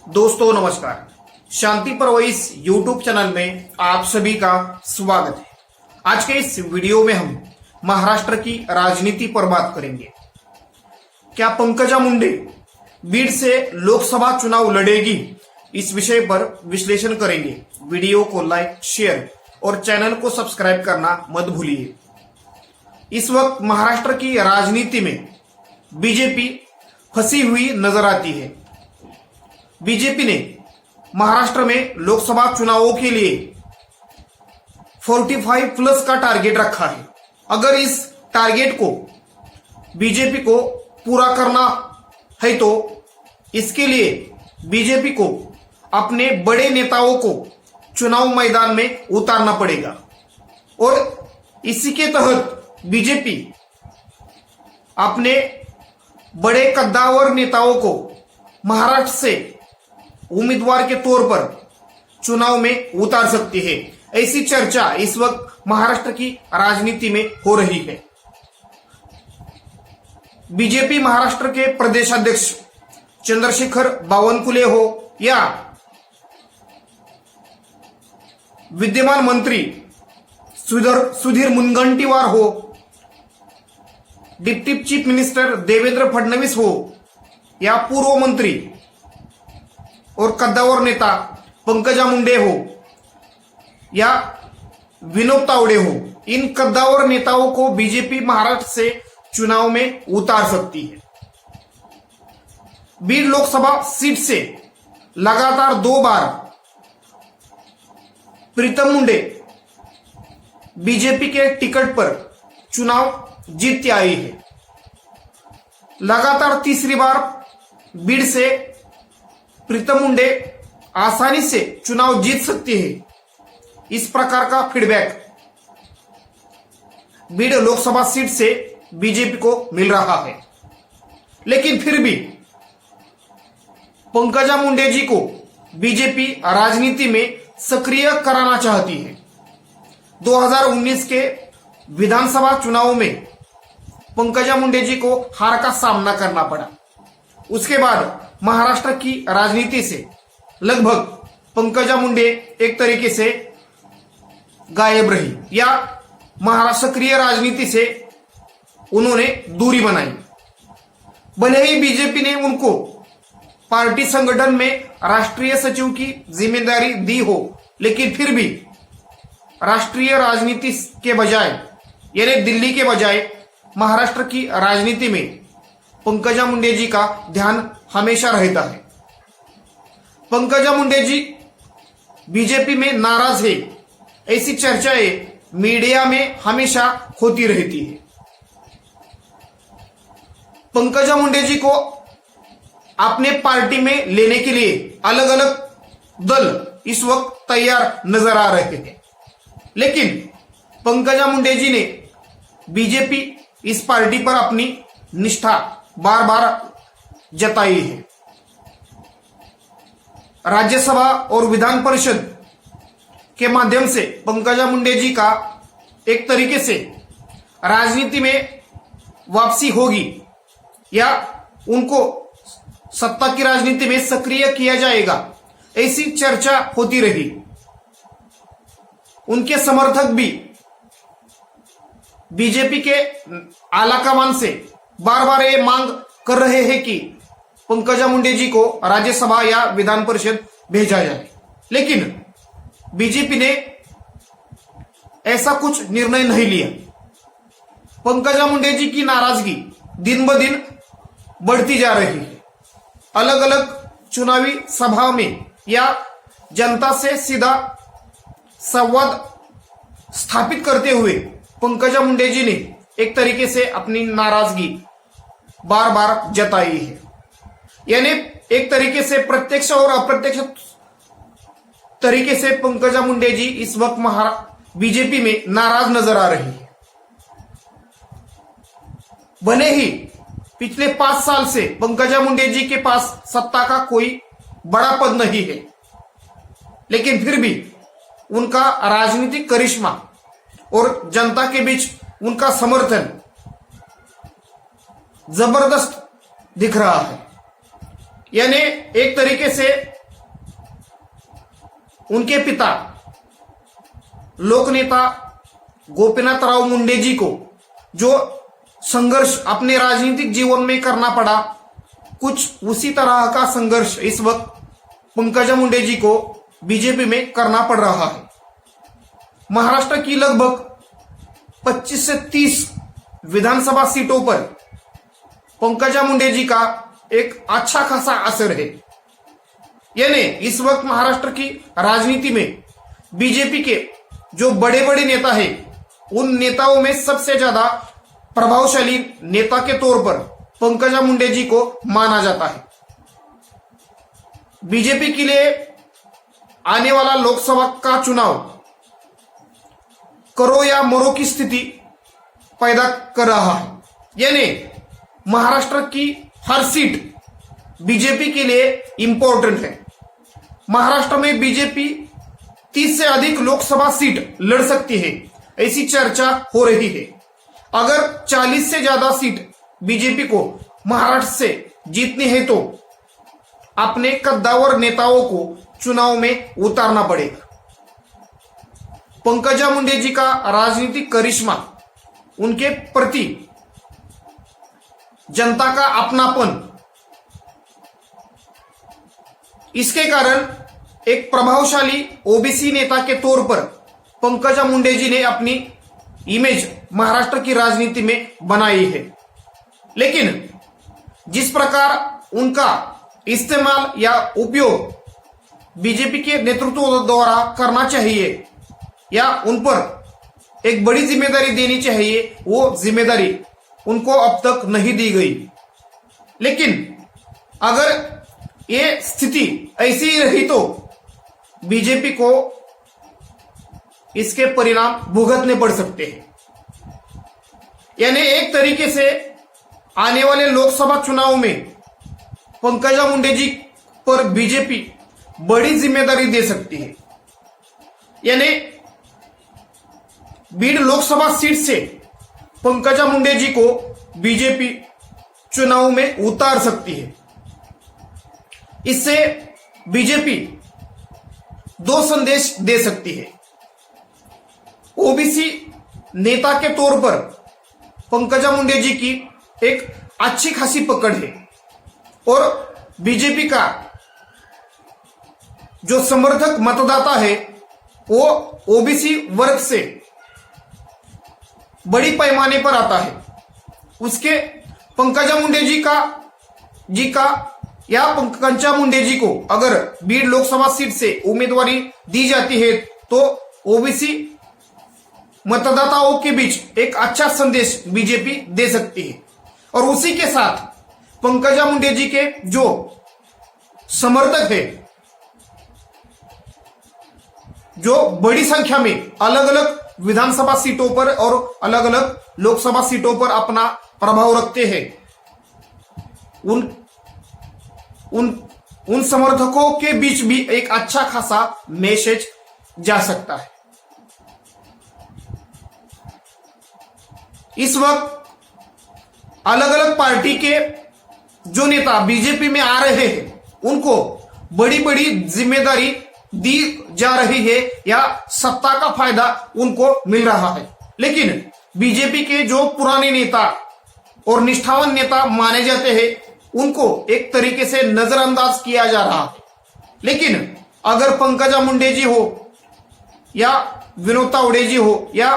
दोस्तों नमस्कार। शांति परवइस YouTube channel में आप सभी का स्वागत है। आज के इस वीडियो में हम महाराष्ट्र की राजनीति पर बात करेंगे। क्या पंकजा मुंडे बीड से लोकसभा चुनाव लड़ेगी, इस विषय पर विश्लेषण करेंगे। वीडियो को लाइक, शेयर और चैनल को सब्सक्राइब करना मत भूलिए। इस वक्त महाराष्ट्र की राजनीति में बीजेपी फंसी हुई नजर आती है। बीजेपी ने महाराष्ट्र में लोकसभा चुनावों के लिए 45+ का टारगेट रखा है। अगर इस टारगेट को बीजेपी को पूरा करना है तो इसके लिए बीजेपी को अपने बड़े नेताओं को चुनाव मैदान में उतारना पड़ेगा और इसी के तहत बीजेपी अपने बड़े कद्दावर नेताओं को महाराष्ट्र से उम्मीदवार के तौर पर चुनाव में उतार सकती है। ऐसी चर्चा इस वक्त महाराष्ट्र की राजनीति में हो रही है। बीजेपी महाराष्ट्र के प्रदेशाध्यक्ष चंद्रशेखर बावनकुळे हो या विद्यमान मंत्री सुधीर मुनगंटीवार हो, deputy chief minister Devendra Fadnavis हो या पूर्व मंत्री और कद्दावर नेता पंकजा मुंडे हो या विनोद तावडे हो, इन कद्दावर नेताओं को बीजेपी महाराष्ट्र से चुनाव में उतार सकती है। बीड लोकसभा सीट से लगातार 2 बार प्रीतम मुंडे बीजेपी के टिकट पर चुनाव जीतती आई है। लगातार तीसरी बार बीड से प्रीतम मुंडे आसानी से चुनाव जीत सकती है। इस प्रकार का फीडबैक बीड लोकसभा सीट से बीजेपी को मिल रहा है। लेकिन फिर भी पंकजा मुंडे जी को बीजेपी राजनीति में सक्रिय कराना चाहती है। 2019 के विधानसभा चुनाव में पंकजा मुंडे जी को हार का सामना करना पड़ा। उसके बाद महाराष्ट्र की राजनीति से लगभग पंकजा मुंडे एक तरीके से गायब रही या महाराष्ट्र सक्रिय राजनीति से उन्होंने दूरी बनाई। भले ही बीजेपी ने उनको पार्टी संगठन में राष्ट्रीय सचिव की जिम्मेदारी दी हो, लेकिन फिर भी राष्ट्रीय राजनीति के बजाय यानी दिल्ली के बजाय महाराष्ट्र की राजनीति में पंकजा मुंडे जी का ध्यान हमेशा रहता है। पंकजा मुंडे जी बीजेपी में नाराज है, ऐसी चर्चाएं मीडिया में हमेशा होती रहती है। पंकजा मुंडे जी को अपने पार्टी में लेने के लिए अलग अलग दल इस वक्त तैयार नजर आ रहे हैं, लेकिन पंकजा मुंडे जी ने बीजेपी इस पार्टी पर अपनी निष्ठा बार बार जताई है। राज्यसभा और विधान परिषद के माध्यम से पंकजा मुंडे जी का एक तरीके से राजनीति में वापसी होगी या उनको सत्ता की राजनीति में सक्रिय किया जाएगा, ऐसी चर्चा होती रही। उनके समर्थक भी बीजेपी के आलाकमान से बार बार ये मांग कर रहे हैं कि पंकजा मुंडे जी को राज्यसभा या विधान परिषद भेजा जाए, लेकिन बीजेपी ने ऐसा कुछ निर्णय नहीं लिया। पंकजा मुंडे जी की नाराजगी दिन ब दिन बढ़ती जा रही है। अलग अलग चुनावी सभा में या जनता से सीधा संवाद स्थापित करते हुए पंकजा मुंडे जी ने एक तरीके से अपनी नाराजगी बार बार जताई है। यानी एक तरीके से प्रत्यक्ष और अप्रत्यक्ष तरीके से पंकजा मुंडे जी इस वक्त बीजेपी में नाराज नजर आ रही है। भले ही पिछले 5 साल से पंकजा मुंडे जी के पास सत्ता का कोई बड़ा पद नहीं है, लेकिन फिर भी उनका राजनीतिक करिश्मा और जनता के बीच उनका समर्थन जबरदस्त दिख रहा है। यानी एक तरीके से उनके पिता लोकनेता गोपीनाथराव मुंडे जी को जो संघर्ष अपने राजनीतिक जीवन में करना पड़ा, कुछ उसी तरह का संघर्ष इस वक्त पंकजा मुंडे जी को बीजेपी में करना पड़ रहा है। महाराष्ट्र की लगभग 25 से 30 विधानसभा सीटों पर पंकजा मुंडे जी का एक अच्छा खासा असर है। यानी इस वक्त महाराष्ट्र की राजनीति में बीजेपी के जो बड़े बड़े नेता हैं, उन नेताओं में सबसे ज्यादा प्रभावशाली नेता के तौर पर पंकजा मुंडे जी को माना जाता है। बीजेपी के लिए आने वाला लोकसभा का चुनाव करो या मरो की स्थिति पैदा कर रहा है। यानी महाराष्ट्र की हर सीट बीजेपी के लिए इंपॉर्टेंट है। महाराष्ट्र में बीजेपी 30 से अधिक लोकसभा सीट लड़ सकती है, ऐसी चर्चा हो रही है। अगर 40 से ज्यादा सीट बीजेपी को महाराष्ट्र से जीतनी है तो अपने कद्दावर नेताओं को चुनाव में उतारना पड़ेगा। पंकजा मुंडे जी का राजनीतिक करिश्मा, उनके प्रति जनता का अपनापन, इसके कारण एक प्रभावशाली ओबीसी नेता के तौर पर पंकजा मुंडे जी ने अपनी इमेज महाराष्ट्र की राजनीति में बनाई है। लेकिन जिस प्रकार उनका इस्तेमाल या उपयोग बीजेपी के नेतृत्व द्वारा करना चाहिए या उन पर एक बड़ी जिम्मेदारी देनी चाहिए, वो जिम्मेदारी उनको अब तक नहीं दी गई। लेकिन अगर ये स्थिति ऐसी ही रही तो बीजेपी को इसके परिणाम भुगतने पड़ सकते हैं। यानी एक तरीके से आने वाले लोकसभा चुनाव में पंकजा मुंडे जी पर बीजेपी बड़ी जिम्मेदारी दे सकती है। यानी बीड लोकसभा सीट से पंकजा मुंडे जी को बीजेपी चुनाव में उतार सकती है। इससे बीजेपी दो संदेश दे सकती है। ओबीसी नेता के तौर पर पंकजा मुंडे जी की एक अच्छी खासी पकड़ है और बीजेपी का जो समर्थक मतदाता है वो ओबीसी वर्ग से बड़ी पैमाने पर आता है। उसके पंकजा मुंडे जी का या पंकजा मुंडे जी को अगर बीड लोकसभा सीट से उम्मीदवारी दी जाती है तो ओबीसी मतदाताओं के बीच एक अच्छा संदेश बीजेपी दे सकती है। और उसी के साथ पंकजा मुंडे जी के जो समर्थक है, जो बड़ी संख्या में अलग अलग विधानसभा सीटों पर और अलग अलग लोकसभा सीटों पर अपना प्रभाव रखते हैं, उन समर्थकों के बीच भी एक अच्छा खासा मैसेज जा सकता है। इस वक्त अलग अलग पार्टी के जो नेता बीजेपी में आ रहे हैं, उनको बड़ी बड़ी जिम्मेदारी दी जा रही है या सत्ता का फायदा उनको मिल रहा है। लेकिन बीजेपी के जो पुराने नेता और निष्ठावान नेता माने जाते हैं, उनको एक तरीके से नजरअंदाज किया जा रहा है। लेकिन अगर पंकजा मुंडे जी हो या विनोद तावड़े जी हो या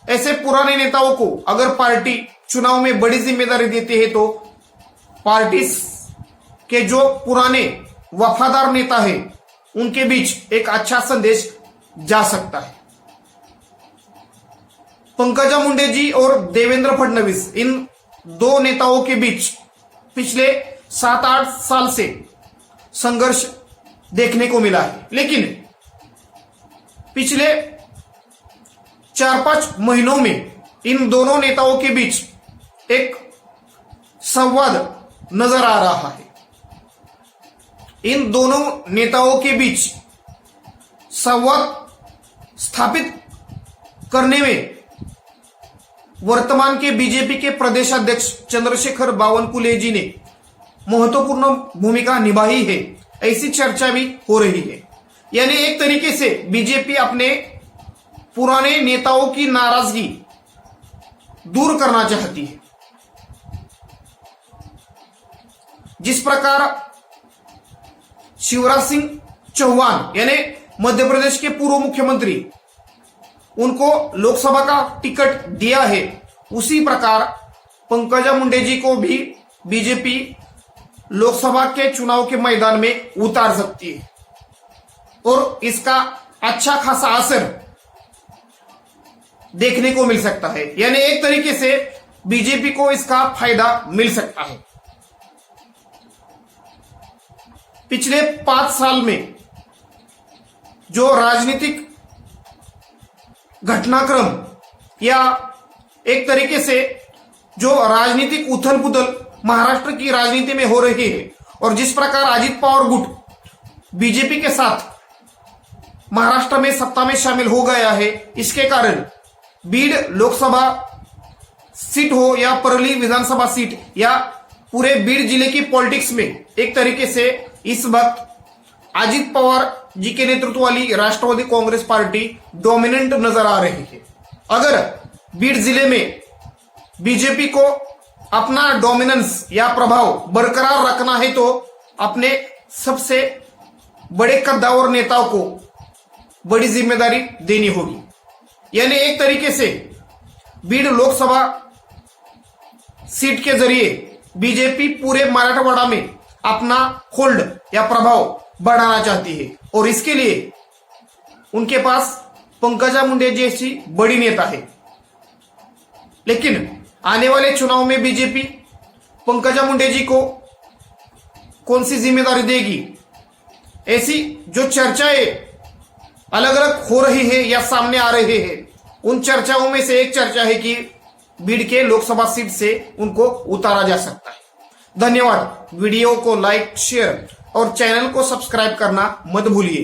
ऐसे पुराने नेताओं को अगर पार्टी चुनाव में बड़ी जिम्मेदारी देती है तो पार्टी के जो पुराने वफादार नेता हैं, उनके बीच एक अच्छा संदेश जा सकता है। पंकजा मुंडे जी और देवेंद्र फडणवीस, इन दो नेताओं के बीच पिछले 7-8 साल से संघर्ष देखने को मिला है। लेकिन पिछले 4-5 महीनों में इन दोनों नेताओं के बीच एक संवाद नजर आ रहा है। इन दोनों नेताओं के बीच संवाद स्थापित करने में वर्तमान के बीजेपी के प्रदेशाध्यक्ष चंद्रशेखर बावनकुळे जी ने महत्वपूर्ण भूमिका निभाई है, ऐसी चर्चा भी हो रही है। यानी एक तरीके से बीजेपी अपने पुराने नेताओं की नाराजगी दूर करना चाहती है। जिस प्रकार शिवराज सिंह चौहान यानी मध्य प्रदेश के पूर्व मुख्यमंत्री, उनको लोकसभा का टिकट दिया है, उसी प्रकार पंकजा मुंडे जी को भी बीजेपी लोकसभा के चुनाव के मैदान में उतार सकती है और इसका अच्छा खासा असर देखने को मिल सकता है। यानी एक तरीके से बीजेपी को इसका फायदा मिल सकता है। पिछले 5 साल में जो राजनीतिक घटनाक्रम या एक तरीके से जो राजनीतिक उथल पुथल महाराष्ट्र की राजनीति में हो रही है और जिस प्रकार अजित पवार गुट बीजेपी के साथ महाराष्ट्र में सत्ता में शामिल हो गया है, इसके कारण बीड लोकसभा सीट हो या परली विधानसभा सीट या पूरे बीड जिले की पॉलिटिक्स में एक तरीके से इस वक्त अजित पवार जी के नेतृत्व वाली राष्ट्रवादी कांग्रेस पार्टी डोमिनेंट नजर आ रही है। अगर बीड जिले में बीजेपी को अपना डोमिनेंस या प्रभाव बरकरार रखना है तो अपने सबसे बड़े कद्दावर नेताओं को बड़ी जिम्मेदारी देनी होगी। यानी एक तरीके से बीड लोकसभा सीट के जरिए बीजेपी पूरे मराठवाड़ा में अपना होल्ड या प्रभाव बढ़ाना चाहती है और इसके लिए उनके पास पंकजा मुंडे जैसी बड़ी नेता है। लेकिन आने वाले चुनाव में बीजेपी पंकजा मुंडे जी को कौन सी जिम्मेदारी देगी, ऐसी जो चर्चाएं अलग अलग हो रही है या सामने आ रहे हैं, उन चर्चाओं में से एक चर्चा है कि बीड के लोकसभा सीट से उनको उतारा जा सकता है। धन्यवाद। वीडियो को लाइक, शेयर और चैनल को सब्सक्राइब करना मत भूलिए।